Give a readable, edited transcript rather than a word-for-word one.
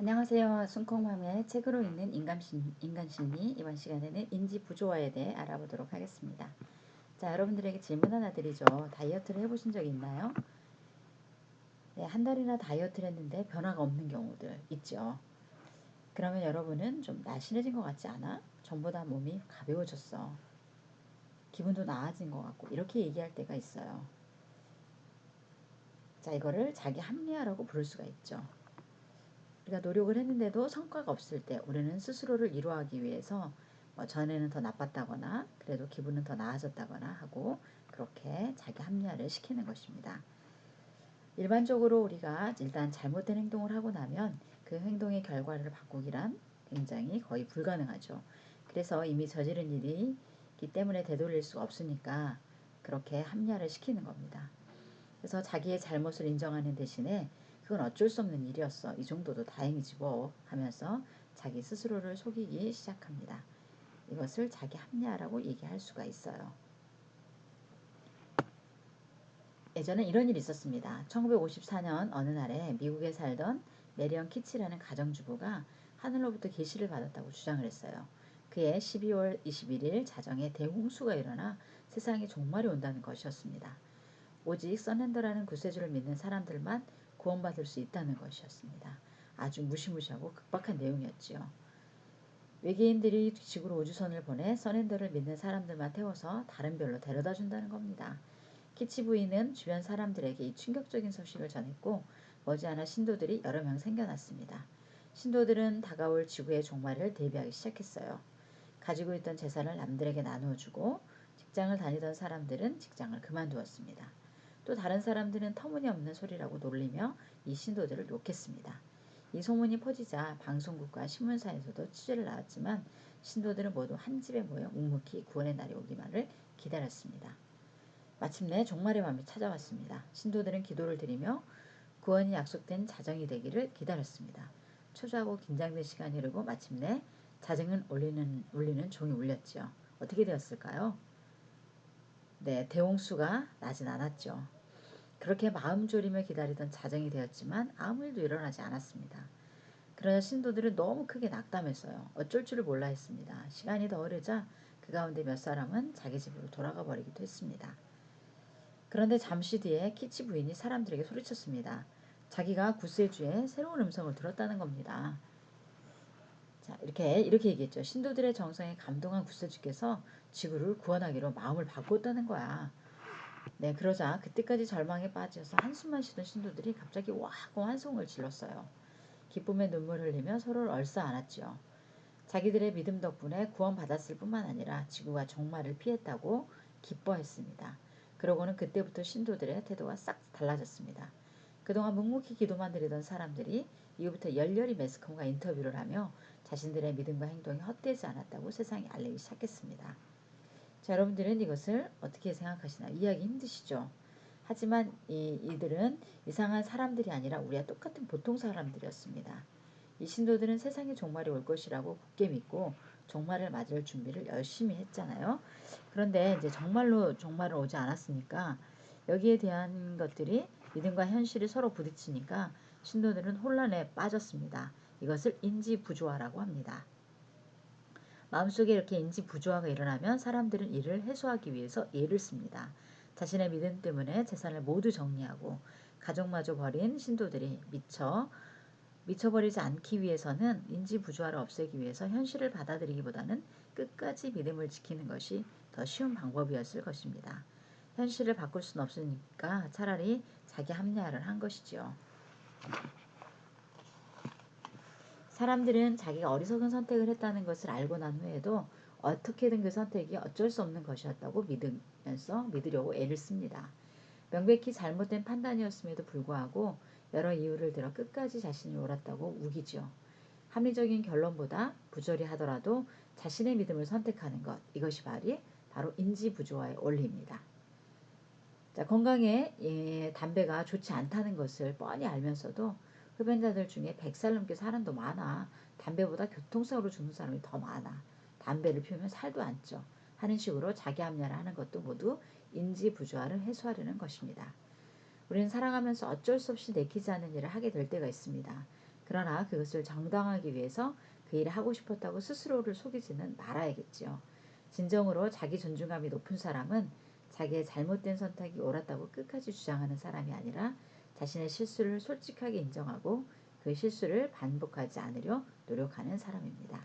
안녕하세요. 순콩맘의 책으로 읽는 인간심리. 이번 시간에는 인지부조화에 대해 알아보도록 하겠습니다. 자, 여러분들에게 질문 하나 드리죠. 다이어트를 해보신 적 있나요? 네, 한 달이나 다이어트를 했는데 변화가 없는 경우들 있죠. 그러면 여러분은 좀 날씬해진 것 같지 않아? 전보다 몸이 가벼워졌어. 기분도 나아진 것 같고 이렇게 얘기할 때가 있어요. 자, 이거를 자기 합리화라고 부를 수가 있죠. 우리가 노력을 했는데도 성과가 없을 때 우리는 스스로를 위로하기 위해서 전에는 더 나빴다거나 그래도 기분은 더 나아졌다거나 하고 그렇게 자기 합리화를 시키는 것입니다. 일반적으로 우리가 일단 잘못된 행동을 하고 나면 그 행동의 결과를 바꾸기란 굉장히 거의 불가능하죠. 그래서 이미 저지른 일이기 때문에 되돌릴 수가 없으니까 그렇게 합리화를 시키는 겁니다. 그래서 자기의 잘못을 인정하는 대신에 그건 어쩔 수 없는 일이었어. 이 정도도 다행이지 뭐 하면서 자기 스스로를 속이기 시작합니다. 이것을 자기 합리화라고 얘기할 수가 있어요. 예전에 이런 일이 있었습니다. 1954년 어느 날에 미국에 살던 메리언 키치라는 가정주부가 하늘로부터 계시를 받았다고 주장을 했어요. 그해 12월 21일 자정에 대홍수가 일어나 세상에 종말이 온다는 것이었습니다. 오직 써낸더라는 구세주를 믿는 사람들만 구원받을 수 있다는 것이었습니다. 아주 무시무시하고 급박한 내용이었지요. 외계인들이 지구로 우주선을 보내 써낸더를 믿는 사람들만 태워서 다른 별로 데려다 준다는 겁니다. 키치 부인은 주변 사람들에게 이 충격적인 소식을 전했고 머지않아 신도들이 여러 명 생겨났습니다. 신도들은 다가올 지구의 종말을 대비하기 시작했어요. 가지고 있던 재산을 남들에게 나누어주고 직장을 다니던 사람들은 직장을 그만두었습니다. 또 다른 사람들은 터무니없는 소리라고 놀리며 이 신도들을 욕했습니다. 이 소문이 퍼지자 방송국과 신문사에서도 취재를 나왔지만 신도들은 모두 한 집에 모여 묵묵히 구원의 날이 오기만을 기다렸습니다. 마침내 종말의 밤이 찾아왔습니다. 신도들은 기도를 드리며 구원이 약속된 자정이 되기를 기다렸습니다. 초조하고 긴장된 시간이 흐르고 마침내 자정을 울리는 종이 울렸지요. 어떻게 되었을까요? 네, 대홍수가 나진 않았죠. 그렇게 마음 졸이며 기다리던 자정이 되었지만 아무 일도 일어나지 않았습니다. 그러자 신도들은 너무 크게 낙담했어요. 어쩔 줄을 몰라 했습니다. 시간이 더 흐르자 그 가운데 몇 사람은 자기 집으로 돌아가 버리기도 했습니다. 그런데 잠시 뒤에 키치 부인이 사람들에게 소리쳤습니다. 자기가 구세주의 새로운 음성을 들었다는 겁니다. 자, 이렇게 얘기했죠. 신도들의 정성에 감동한 구세주께서 지구를 구원하기로 마음을 바꿨다는 거야. 네, 그러자 그때까지 절망에 빠져서 한숨만 쉬던 신도들이 갑자기 와 하고 환송을 질렀어요. 기쁨의 눈물을 흘리며 서로를 얼싸안았지요. 자기들의 믿음 덕분에 구원받았을 뿐만 아니라 지구가 종말을 피했다고 기뻐했습니다. 그러고는 그때부터 신도들의 태도가 싹 달라졌습니다. 그동안 묵묵히 기도만 드리던 사람들이 이후부터 열렬히 매스컴과 인터뷰를 하며 자신들의 믿음과 행동이 헛되지 않았다고 세상에 알리기 시작했습니다. 자, 여러분들은 이것을 어떻게 생각하시나요? 이해하기 힘드시죠? 하지만 이들은 이상한 사람들이 아니라 우리와 똑같은 보통 사람들이었습니다. 이 신도들은 세상에 종말이 올 것이라고 굳게 믿고 종말을 맞을 준비를 열심히 했잖아요. 그런데 이제 정말로 종말은 오지 않았으니까 여기에 대한 것들이 믿음과 현실이 서로 부딪히니까 신도들은 혼란에 빠졌습니다. 이것을 인지부조화라고 합니다. 마음속에 이렇게 인지부조화가 일어나면 사람들은 이를 해소하기 위해서 예를 씁니다. 자신의 믿음 때문에 재산을 모두 정리하고 가족마저 버린 신도들이 미쳐버리지 않기 위해서는 인지부조화를 없애기 위해서 현실을 받아들이기보다는 끝까지 믿음을 지키는 것이 더 쉬운 방법이었을 것입니다. 현실을 바꿀 수는 없으니까 차라리 자기 합리화를 한 것이지요. 사람들은 자기가 어리석은 선택을 했다는 것을 알고 난 후에도 어떻게든 그 선택이 어쩔 수 없는 것이었다고 믿으려고 애를 씁니다. 명백히 잘못된 판단이었음에도 불구하고 여러 이유를 들어 끝까지 자신이 옳았다고 우기죠. 합리적인 결론보다 부조리 하더라도 자신의 믿음을 선택하는 것, 이것이 바로 인지부조화의 원리입니다. 자, 건강에 담배가 좋지 않다는 것을 뻔히 알면서도 흡연자들 중에 100살 넘게 사는 도 많아. 담배보다 교통사고로 죽는 사람이 더 많아. 담배를 피우면 살도 안 쪄. 하는 식으로 자기 합리화를 하는 것도 모두 인지부조화를 해소하려는 것입니다. 우리는 살아가면서 어쩔 수 없이 내키지 않는 일을 하게 될 때가 있습니다. 그러나 그것을 정당화하기 위해서 그 일을 하고 싶었다고 스스로를 속이지는 말아야겠지요. 진정으로 자기 존중감이 높은 사람은 자기의 잘못된 선택이 옳았다고 끝까지 주장하는 사람이 아니라 자신의 실수를 솔직하게 인정하고 그 실수를 반복하지 않으려 노력하는 사람입니다.